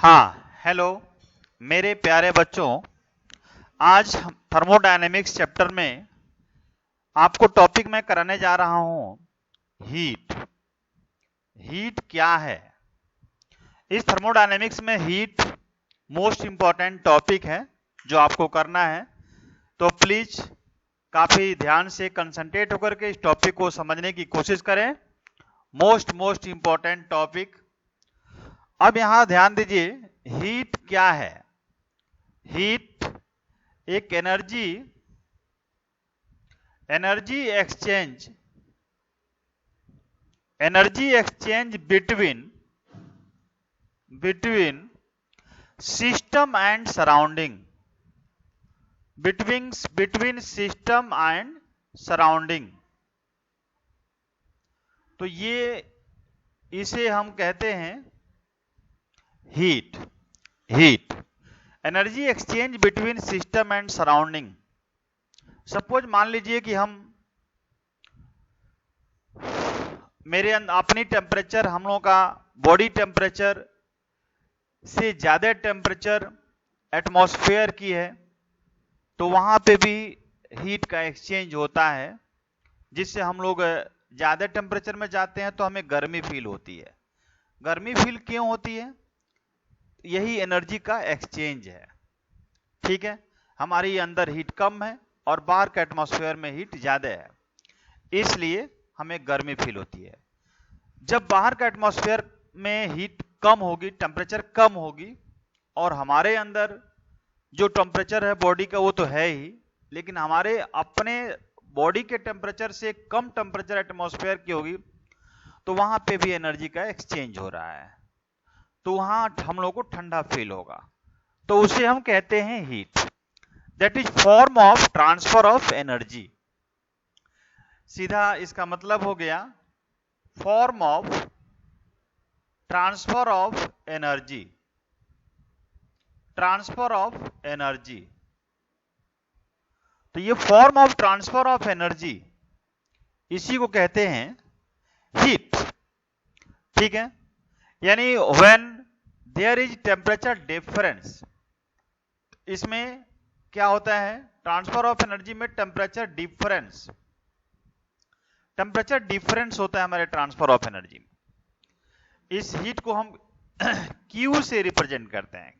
हाँ, हेलो मेरे प्यारे बच्चों। आज हम थर्मोडायनेमिक्स चैप्टर में आपको टॉपिक मैं कराने जा रहा हूं हीट। हीट क्या है? इस थर्मोडायनेमिक्स में हीट मोस्ट इंपॉर्टेंट टॉपिक है जो आपको करना है, तो प्लीज काफी ध्यान से कंसंट्रेट होकर के इस टॉपिक को समझने की कोशिश करें। Most important topic. अब यहां ध्यान दीजिए, हीट क्या है? हीट एक energy exchange between system and surrounding, between system and surrounding. तो ये इसे हम कहते हैं heat. Energy exchange between system and surrounding. Suppose मान लीजिए कि हम अपनी टेम्परेचर, हम लोगों का बॉडी टेम्परेचर से ज्यादा टेम्परेचर एटमॉस्फेयर की है, तो वहां पे भी हीट का एक्सचेंज होता है, जिससे हम लोग ज्यादा टेम्परेचर में जाते हैं तो हमें गर्मी फील होती है। गर्मी फील क्यों होती है? यही एनर्जी का एक्सचेंज है। ठीक है, हमारी अंदर हीट कम है और बाहर के एटमॉस्फेयर में हीट ज्यादा है, इसलिए हमें गर्मी फील होती है। जब बाहर का एटमॉस्फेयर में हीट कम होगी, टेम्परेचर कम होगी, और हमारे अंदर जो टेम्परेचर है बॉडी का वो तो है ही, लेकिन हमारे अपने बॉडी के टेम्परेचर से कम टेम्परेचर एटमॉस्फेयर की होगी, तो वहां पे भी एनर्जी का एक्सचेंज हो रहा है, तो वहां हम लोग को ठंडा फील होगा, तो उसे हम कहते हैं heat. That is form of transfer of energy. सीधा इसका मतलब हो गया form of transfer of energy. Transfer of energy, तो ये form of transfer of energy, इसी को कहते हैं हीट। ठीक है, यानी when there is temperature difference, इसमें क्या होता है? ट्रांसफर ऑफ एनर्जी में टेम्परेचर डिफरेंस होता है हमारे ट्रांसफर ऑफ एनर्जी में। इस हीट को हम Q से रिप्रेजेंट करते हैं।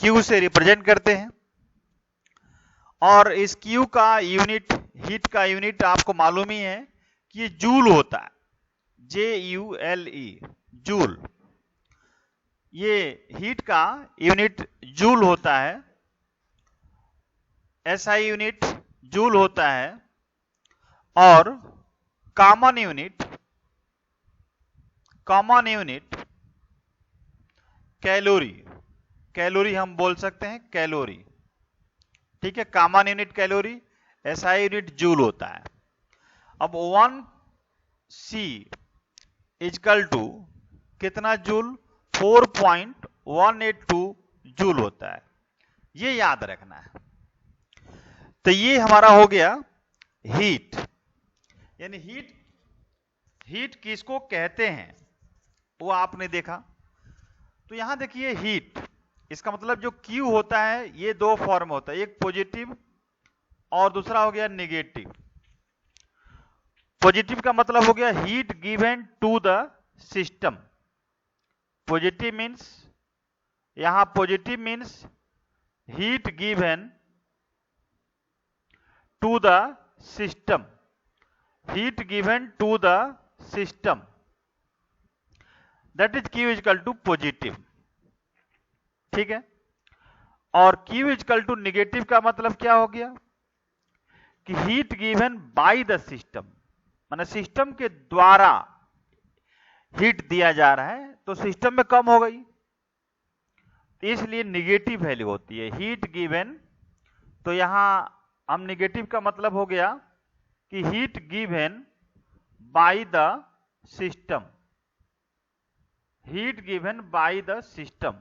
Q से रिप्रेजेंट करते हैं, और इस Q का यूनिट, हीट का यूनिट आपको मालूम ही है कि ये जूल होता है, JULE, जूल। ये हीट का यूनिट जूल होता है, SI यूनिट जूल होता है, और कॉमन यूनिट कैलोरी हम बोल सकते हैं, कैलोरी। ठीक है, common unit calorie, SI unit joule होता है। अब 1C इजकल टू कितना जूल? 4.182 जूल होता है, ये याद रखना है। तो ये हमारा हो गया हीट। यानी हीट किसको कहते हैं वो आपने देखा। तो यहां देखिए हीट, इसका मतलब जो Q होता है, ये दो फॉर्म होता है, एक पॉजिटिव और दूसरा हो गया नेगेटिव। पॉजिटिव का मतलब हो गया heat given to the system. Positive means, यहां positive means heat given to the system, heat given to the system, that is Q equal to positive. ठीक है, और Q इजकल टू निगेटिव का मतलब क्या हो गया कि heat given by the system, माने सिस्टम के द्वारा हीट दिया जा रहा है, तो सिस्टम में कम हो गई, इसलिए निगेटिव वैल्यू होती है हीट गिवन। तो यहां हम निगेटिव का मतलब हो गया कि heat given by the system, heat given by the system.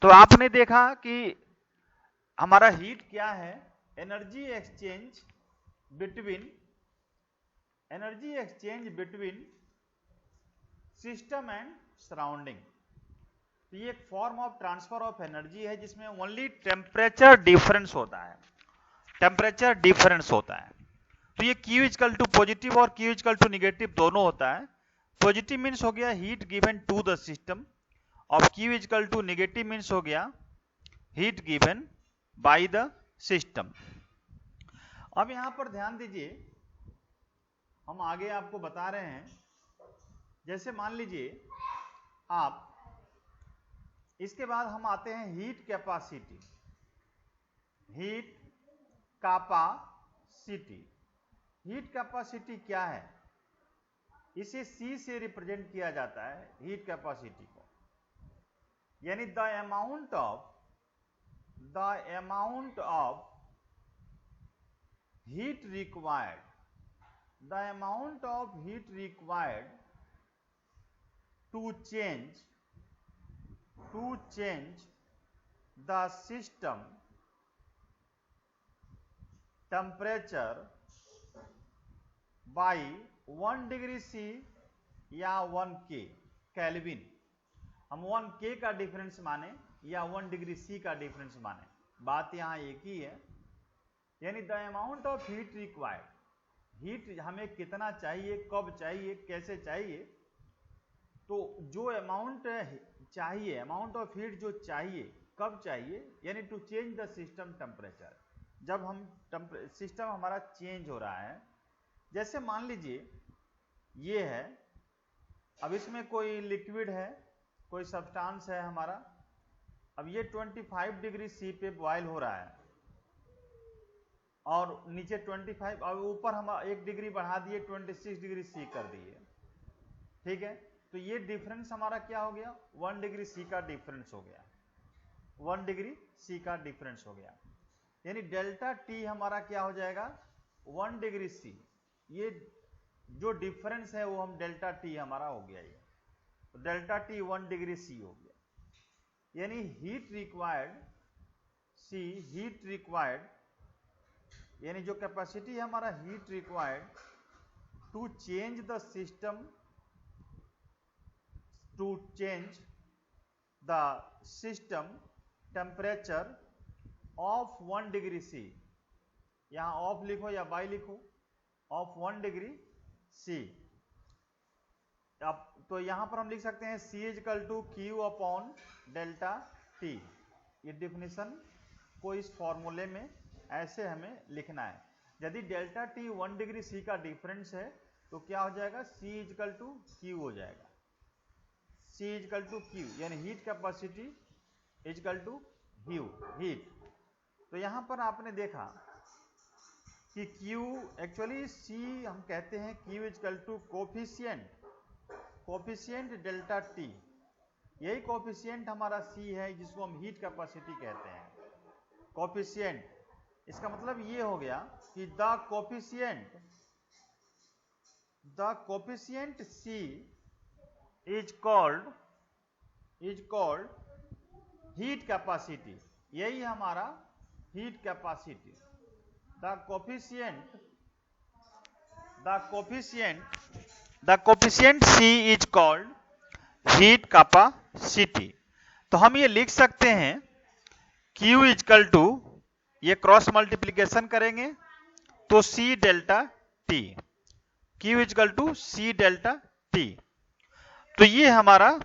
तो आपने देखा कि हमारा हीट क्या है? Energy exchange between system and surrounding. तो ये एक form of transfer of energy है जिसमें ओनली टेम्परेचर डिफरेंस होता है, टेम्परेचर डिफरेंस होता है। तो ये Q इक्वल टू पॉजिटिव और Q इक्वल टू निगेटिव दोनों होता है। पॉजिटिव मीन्स हो गया heat given to the system और Q equal to negative means हो गया heat given by the system. अब यहां पर ध्यान दीजिए, हम आगे आपको बता रहे हैं, जैसे मान लीजिए आप, इसके बाद हम आते हैं heat capacity. Heat capacity, heat capacity क्या है? इसे C से रिप्रेजेंट किया जाता है हीट कैपेसिटी को, यानी the amount of heat required, the amount of heat required to change the system temperature by 1 degree C या 1 K केल्विन। हम 1 K का डिफरेंस माने या 1 डिग्री C का डिफरेंस माने, बात यहां एक ही है। यानी the amount of heat required, heat हमें कितना चाहिए, कब चाहिए, कैसे चाहिए, तो जो अमाउंट चाहिए, अमाउंट ऑफ हीट जो चाहिए, कब चाहिए, यानी to change the system temperature, जब हम सिस्टम हमारा चेंज हो रहा है। जैसे मान लीजिए ये है, अब इसमें कोई लिक्विड है, कोई सब्सटेंस है हमारा, अब ये 25 डिग्री C पे बॉयल हो रहा है और नीचे 25, और ऊपर हम 1 डिग्री बढ़ा दिए, 26 डिग्री C कर दिए, ठीक है। तो ये डिफरेंस हमारा क्या हो गया? 1 डिग्री C का डिफरेंस हो गया, 1 डिग्री C का डिफरेंस हो गया, यानी डेल्टा T हमारा क्या हो जाएगा? 1 डिग्री C। ये जो डिफरेंस है वो हम डेल्टा T हमारा हो गया, ये तो डेल्टा T 1 डिग्री C हो गया। यानी heat required C, heat required, यानी जो कैपेसिटी है हमारा heat required to change the system, to change the system temperature of 1 degree C, यहां ऑफ लिखो या बाई लिखो, ऑफ 1 डिग्री C। अब तो यहां पर हम लिख सकते हैं C equal to Q upon delta T। ये डिफिनेशन को इस फॉर्मूले में ऐसे हमें लिखना है। यदि डेल्टा T 1 डिग्री C का डिफरेंस है तो क्या हो जाएगा? C इक्वल टू Q हो जाएगा, C इक्वल टू Q, यानी heat capacity equal to Q, heat. तो यहां पर आपने देखा कि Q एक्चुअली C हम कहते हैं Q equal to coefficient delta T, यही कोफिशिएंट हमारा C है जिसको हम हीट कैपेसिटी कहते हैं, कोफिशिएंट। इसका मतलब ये हो गया कि the coefficient C is called heat capacity, यही हमारा heat capacity. The coefficient C is called heat capacity. तो हम ये लिख सकते हैं Q इक्वल टू, ये क्रॉस मल्टीप्लीकेशन करेंगे तो C delta T, Q equal to C delta T। तो ये हमारा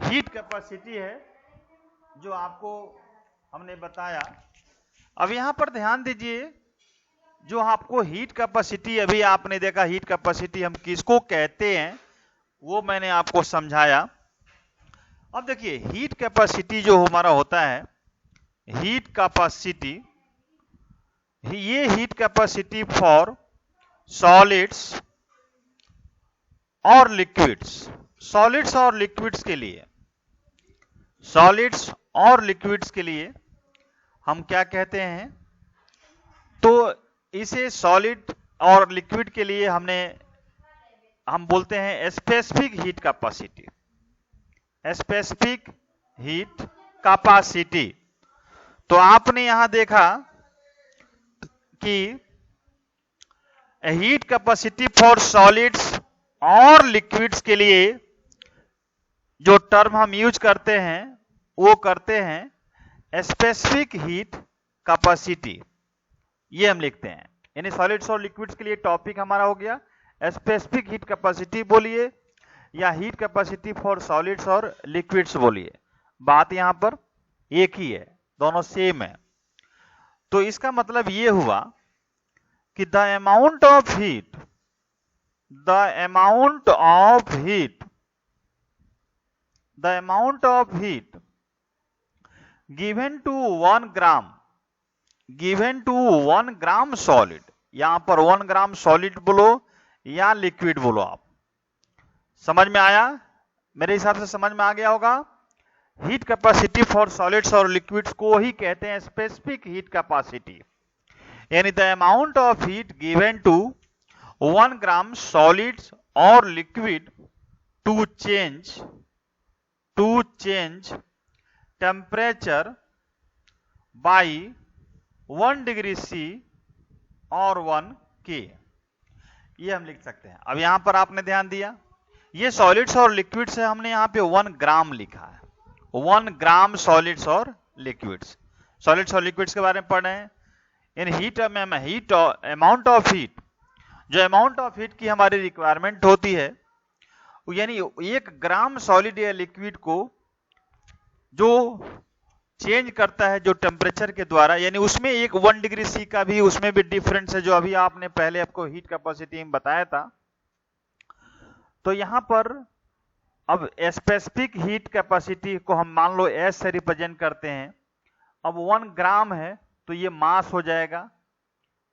हीट कैपेसिटी है जो आपको हमने बताया। अब यहां पर ध्यान दीजिए, जो आपको हीट कैपेसिटी अभी आपने देखा, हीट कैपेसिटी हम किसको कहते हैं वो मैंने आपको समझाया। अब देखिए हीट कैपेसिटी जो हमारा होता है, हीट कैपेसिटी, ये हीट कैपेसिटी फॉर सॉलिड्स और लिक्विड्स, सॉलिड्स और लिक्विड्स के लिए, सॉलिड्स और लिक्विड्स के लिए हम क्या कहते हैं? तो इसे सॉलिड और लिक्विड के लिए हम बोलते हैं specific heat capacity, specific heat capacity. तो आपने यहां देखा कि हीट कैपेसिटी फॉर सॉलिड्स और लिक्विड्स के लिए जो टर्म हम यूज करते हैं वो करते हैं स्पेसिफिक हीट कैपेसिटी, ये हम लिखते हैं। यानी सॉलिड्स और लिक्विड्स के लिए टॉपिक हमारा हो गया स्पेसिफिक हीट कैपेसिटी बोलिए या हीट कैपेसिटी फॉर सॉलिड्स और लिक्विड्स बोलिए, बात यहां पर एक ही है, दोनों सेम है। तो इसका मतलब ये हुआ कि the amount of heat given to 1 gram solid, यहां पर 1 ग्राम सॉलिड बोलो या लिक्विड बोलो, आप समझ में आया? मेरे हिसाब से समझ में आ गया होगा। हीट कैपेसिटी फॉर सॉलिड्स और लिक्विड्स को ही कहते हैं स्पेसिफिक हीट कैपेसिटी, यानी the amount of heat given to 1 gram solids और liquid to change temperature by 1 degree C और 1 K, ये हम लिख सकते हैं। अब यहां पर आपने ध्यान दिया, ये सॉलिड्स और लिक्विड्स है, हमने यहां पे 1 ग्राम लिखा है, 1 ग्राम सॉलिड्स और लिक्विड्स। सॉलिड्स और लिक्विड्स के बारे में पढ़ रहे हैं। इन हीट अमाउंट ऑफ हीट, जो अमाउंट ऑफ हीट की हमारी रिक्वायरमेंट होती है, यानी 1 ग्राम सॉलिड या लिक्विड को जो चेंज करता है जो टेम्परेचर के द्वारा, यानी उसमें एक 1 डिग्री C का भी उसमें भी डिफरेंस है, जो अभी आपने पहले आपको हीट कैपेसिटी में बताया था। तो यहां पर अब स्पेसिफिक हीट कैपेसिटी को हम मान लो S से रिप्रेजेंट करते हैं। अब 1 ग्राम है तो ये मास हो जाएगा,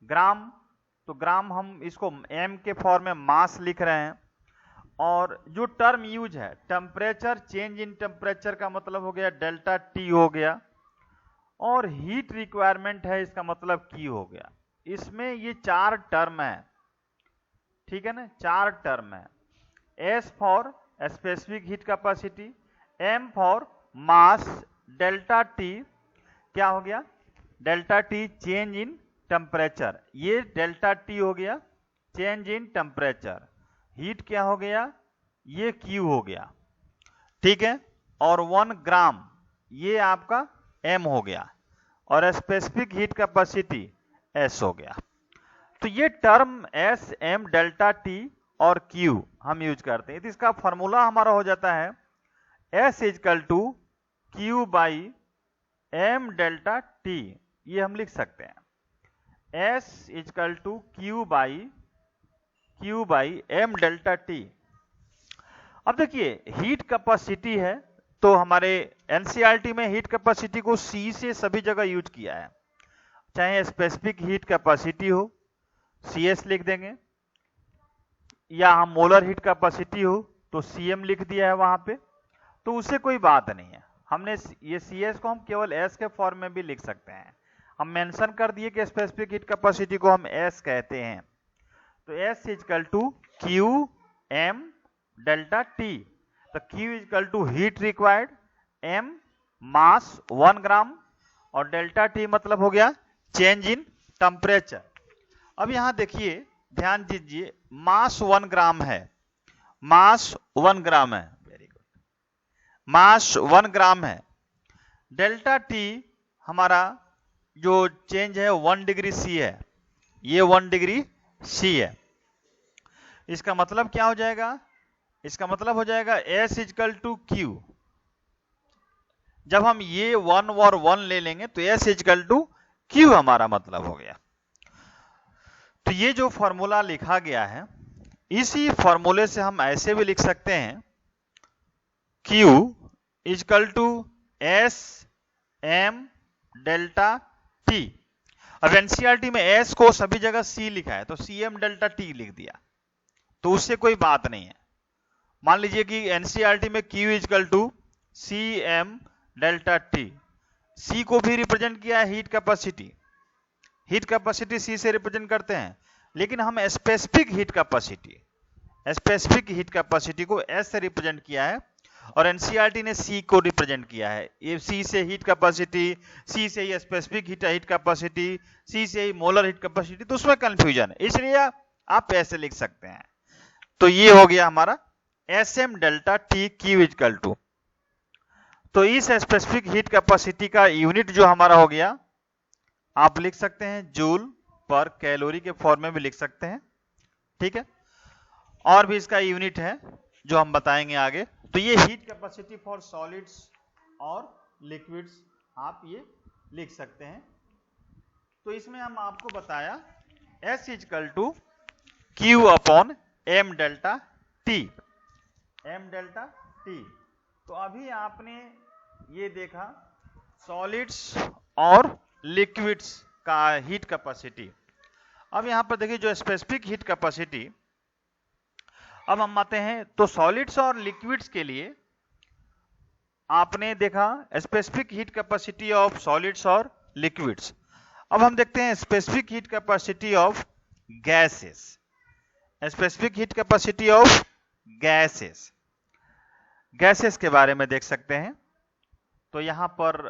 ग्राम, तो ग्राम हम इसको M के फॉर्म में मास लिख रहे हैं। और जो टर्म यूज है टेम्परेचर, चेंज इन टेम्परेचर का मतलब हो गया डेल्टा T हो गया, और हीट रिक्वायरमेंट है इसका मतलब Q हो गया। इसमें ये 4 टर्म है, ठीक है ना, 4 टर्म है। S for specific heat capacity, M for mass, delta T क्या हो गया, delta T change in temperature, ये डेल्टा T हो गया चेंज इन टेम्परेचर। हीट क्या हो गया, ये Q हो गया, ठीक है। और 1 ग्राम ये आपका M हो गया, और स्पेसिफिक हीट कैपेसिटी S हो गया। तो ये term S, M, delta T और Q हम यूज करते हैं। तो इसका फॉर्मूला हमारा हो जाता है S equal to Q by M delta T, ये हम लिख सकते हैं S equal to Q by M delta T। अब देखिए हीट कैपेसिटी है, तो हमारे एनसीईआरटी में हीट कैपेसिटी को C से सभी जगह यूज किया है, चाहे स्पेसिफिक हीट कैपेसिटी हो CS लिख देंगे, या हम मोलर हीट कैपेसिटी हो तो CM लिख दिया है वहां पे, तो उससे कोई बात नहीं है। हमने ये CS को हम केवल S के फॉर्म में भी लिख सकते हैं। हम मेंशन कर दिए कि स्पेसिफिक हीट कैपेसिटी को हम S कहते हैं। तो S equal to Q M delta T, तो Q equal to heat required, M mass 1 gram, और डेल्टा T मतलब हो गया चेंज इन टेम्परेचर। अब यहां देखिए ध्यान दीजिए, मास 1 ग्राम है, मास 1 ग्राम है, वेरी गुड, मास 1 ग्राम है। डेल्टा T हमारा जो चेंज है 1 डिग्री C है, ये 1 डिग्री C है। इसका मतलब क्या हो जाएगा, इसका मतलब हो जाएगा S इजकल टू Q। जब हम ये 1 और 1 ले लेंगे तो S इजकल टू Q हमारा मतलब हो गया। तो ये जो फॉर्मूला लिखा गया है, इसी फॉर्मूले से हम ऐसे भी लिख सकते हैं Q equal to S M delta T। अब एनसीईआरटी में S को सभी जगह C लिखा है, तो CM डेल्टा T लिख दिया, तो उससे कोई बात नहीं है। मान लीजिए कि एनसीईआरटी में Q equal to CM delta T, C को भी रिप्रेजेंट किया है heat capacity, heat capacity C से रिप्रेजेंट करते हैं, लेकिन हम स्पेसिफिक हीट कैपेसिटी को S से रिप्रेजेंट किया है, और एनसीईआरटी ने C को रिप्रेजेंट किया है। ये C से हीट कैपेसिटी, C से ही स्पेसिफिक हीट कैपेसिटी, C से ही मोलर हीट कैपेसिटी, तो उसमें कंफ्यूजन है, इसलिए आप ऐसे लिख सकते हैं। तो ये हो गया हमारा SM delta T Q equal to, तो इस स्पेसिफिक हीट कैपेसिटी का यूनिट जो हमारा हो गया, आप लिख सकते हैं जूल पर कैलोरी के फॉर्म में भी लिख सकते हैं, ठीक है। और भी इसका यूनिट है जो हम बताएंगे आगे। तो ये हीट कैपेसिटी फॉर सॉलिड्स और लिक्विड्स आप ये लिख सकते हैं। तो इसमें हम आपको बताया S equal to Q upon M delta T, M delta T। तो अभी आपने ये देखा सॉलिड्स और लिक्विड्स का हीट कैपेसिटी। अब यहां पर देखिए जो स्पेसिफिक हीट कैपेसिटी, अब हम आते हैं तो सॉलिड्स और लिक्विड्स के लिए आपने देखा specific heat capacity of solids और लिक्विड्स। अब हम देखते हैं specific heat capacity of gases, specific heat capacity of gases, gases के बारे में देख सकते हैं। तो यहां पर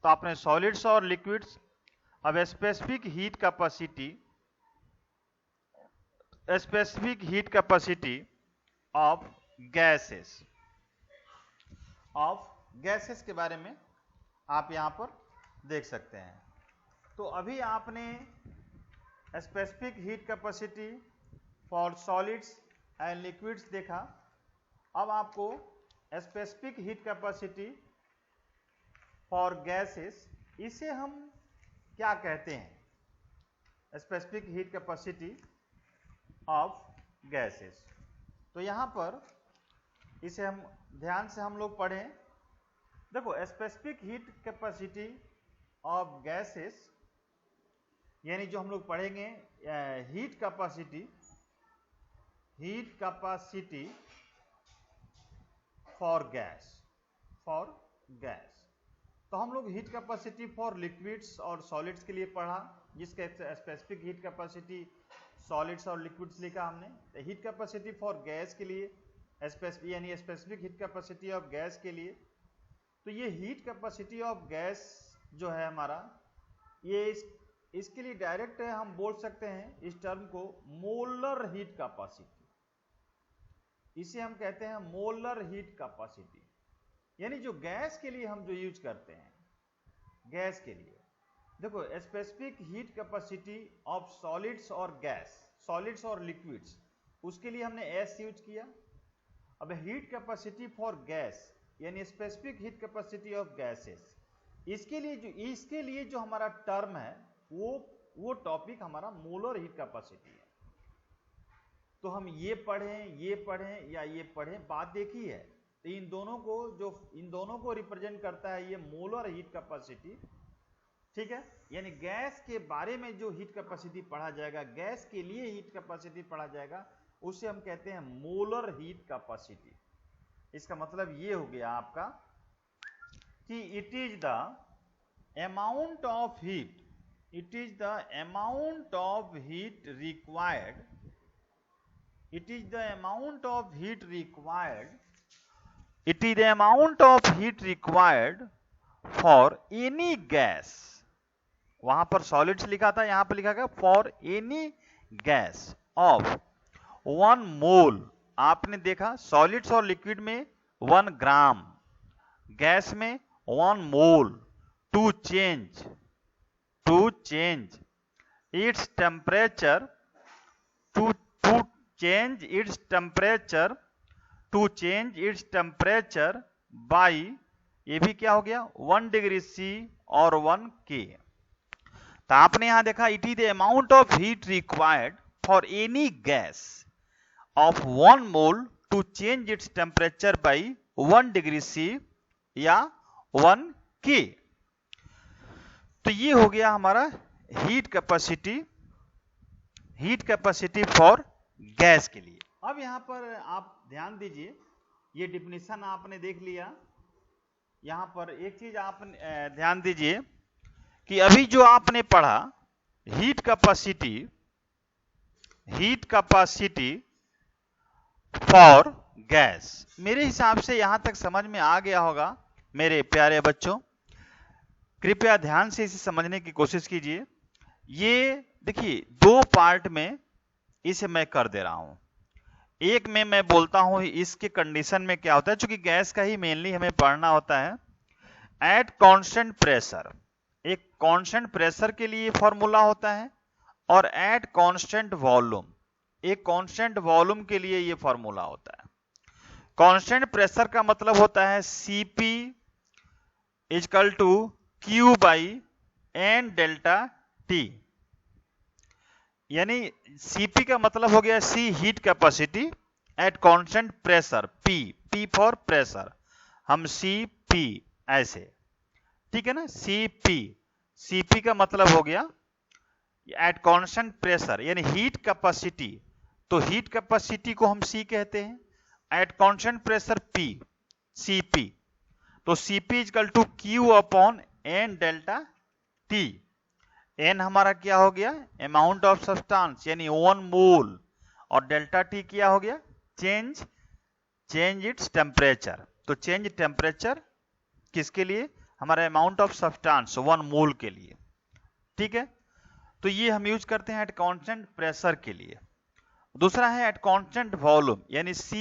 तो आपने सॉलिड्स और लिक्विड्स, अब specific heat capacity of gases के बारे में आप यहां पर देख सकते हैं। तो अभी आपने specific heat capacity for solids and liquids देखा। अब आपको specific heat capacity for gases, इसे हम क्या कहते हैं? Specific heat capacity of gases. तो यहां पर इसे हम ध्यान से हम लोग पढ़ें। देखो specific heat capacity of gases यानी जो हम लोग पढ़ेंगे हीट कैपेसिटी फॉर गैस। तो हम लोग हीट कैपेसिटी फॉर लिक्विड्स और सॉलिड्स के लिए पढ़ा, जिसका स्पेसिफिक हीट कैपेसिटी सॉलिड्स और लिक्विड्स लिखा हमने। हीट कैपेसिटी फॉर गैस के लिए यानी specific heat capacity of gas के लिए, तो ये हीट कैपेसिटी ऑफ गैस जो है हमारा, ये इसके लिए डायरेक्ट हम बोल सकते हैं इस टर्म को मोलर हीट कैपेसिटी। इसे हम कहते हैं मोलर हीट कैपेसिटी, यानी जो गैस के लिए हम जो यूज करते हैं, गैस के लिए देखो specific heat capacity of solids और गैस, सॉलिड्स और लिक्विड्स, उसके लिए हमने S यूज किया। अब हीट कैपेसिटी फॉर गैस यानी specific heat capacity of gases, इसके लिए जो हमारा टर्म है वो टॉपिक हमारा मोलर हीट कैपेसिटी है। तो हम ये पढ़ें या ये पढ़ें, बात देखी है। तो इन दोनों को रिप्रेजेंट करता है ये मोलर हीट कैपेसिटी, ठीक है। यानी गैस के बारे में जो हीट कैपेसिटी पढ़ा जाएगा, गैस के लिए हीट कैपेसिटी पढ़ा जाएगा, उसे हम कहते हैं मोलर हीट कैपेसिटी। इसका मतलब ये हो गया आपका कि it is the amount of heat required for any gas। वहां पर सॉलिड्स लिखा था, यहां पर लिखा गया फॉर एनी गैस ऑफ 1 मोल। आपने देखा सॉलिड्स और लिक्विड में 1 ग्राम, गैस में 1 mole, to change its temperature to change its temperature by, ये भी क्या हो गया 1 डिग्री C और 1 K। तो आपने यहां देखा it is the amount of heat required for any gas of 1 mole to change its temperature by 1 degree C या 1 K। तो ये हो गया हमारा हीट कैपेसिटी फॉर गैस के लिए। अब यहां पर आप ध्यान दीजिए, ये डिफिनेशन आपने देख लिया। यहां पर एक चीज आप ध्यान दीजिए कि अभी जो आपने पढ़ा हीट कैपेसिटी फॉर गैस, मेरे हिसाब से यहां तक समझ में आ गया होगा मेरे प्यारे बच्चों। कृपया ध्यान से इसे समझने की कोशिश कीजिए। ये देखिए 2 पार्ट में इसे मैं कर दे रहा हूं। एक में मैं बोलता हूं इसके कंडीशन में क्या होता है, चूंकि गैस का ही मेनली हमें पढ़ना होता है। एट कांस्टेंट प्रेशर, एक कांस्टेंट प्रेशर के लिए फॉर्मूला होता है, और एट कांस्टेंट वॉल्यूम, एक कांस्टेंट वॉल्यूम के लिए ये फॉर्मूला होता है। कांस्टेंट प्रेशर का मतलब होता है Cp equal to Q by N delta T, यानी Cp का मतलब हो गया C heat capacity at constant pressure, P for pressure, हम Cp ऐसे, ठीक है ना, Cp का मतलब हो गया एट कांस्टेंट प्रेशर यानी हीट कैपेसिटी, तो हीट कैपेसिटी को हम C कहते हैं, at constant pressure P, Cp, तो Cp equal to Q upon N delta T। N हमारा क्या हो गया, अमाउंट ऑफ सब्सटेंस यानी 1 मोल, और डेल्टा T क्या हो गया, चेंज इट्स टेम्परेचर। तो चेंज टेम्परेचर किसके लिए, हमारा अमाउंट ऑफ सब्सटेंस 1 मोल के लिए, ठीक है। तो ये हम यूज करते हैं एट कांस्टेंट प्रेशर के लिए। दूसरा है एट कांस्टेंट वॉल्यूम, यानी C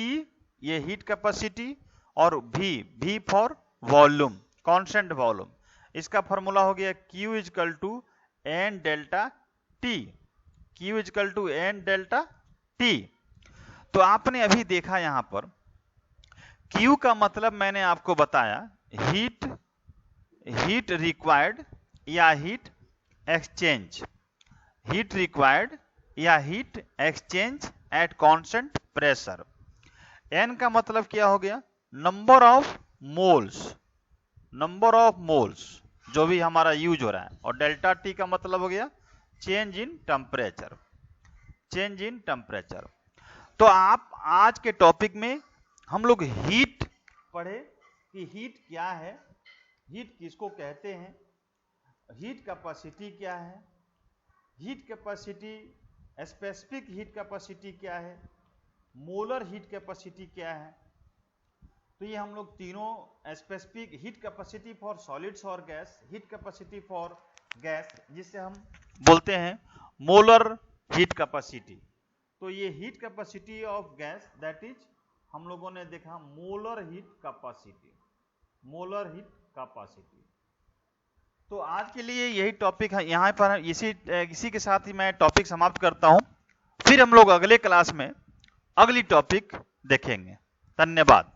ये हीट कैपेसिटी, और V for volume, constant volume, इसका फॉर्मूला हो गया Q equal to N delta T, Q equal to N delta T। तो आपने अभी देखा यहां पर Q का मतलब मैंने आपको बताया हीट रिक्वायर्ड या हीट एक्सचेंज, हीट रिक्वायर्ड या heat exchange eight constant pressure. N का मतलब क्या हो गया, नंबर ऑफ मोल्स जो भी हमारा यूज हो रहा है, और डेल्टा T का मतलब हो गया चेंज इन टेम्परेचर। तो आप आज के टॉपिक में हम लोग हीट पढ़े कि हीट क्या है, हीट किसको कहते हैं, हीट कैपेसिटी क्या है, heat capacity, specific heat capacity क्या है, मोलर हीट कैपेसिटी क्या है। तो ये हम लोग तीनों, specific heat capacity for solids और gas, heat capacity for gas जिसे हम बोलते हैं मोलर हीट कैपेसिटी। तो ये heat capacity of gas that is हम लोगों ने देखा मोलर हीट कैपेसिटी। तो आज के लिए यही टॉपिक है, यहाँ पर इसी के साथ ही मैं टॉपिक समाप्त करता हूं। फिर हम लोग अगले क्लास में अगली टॉपिक देखेंगे। धन्यवाद।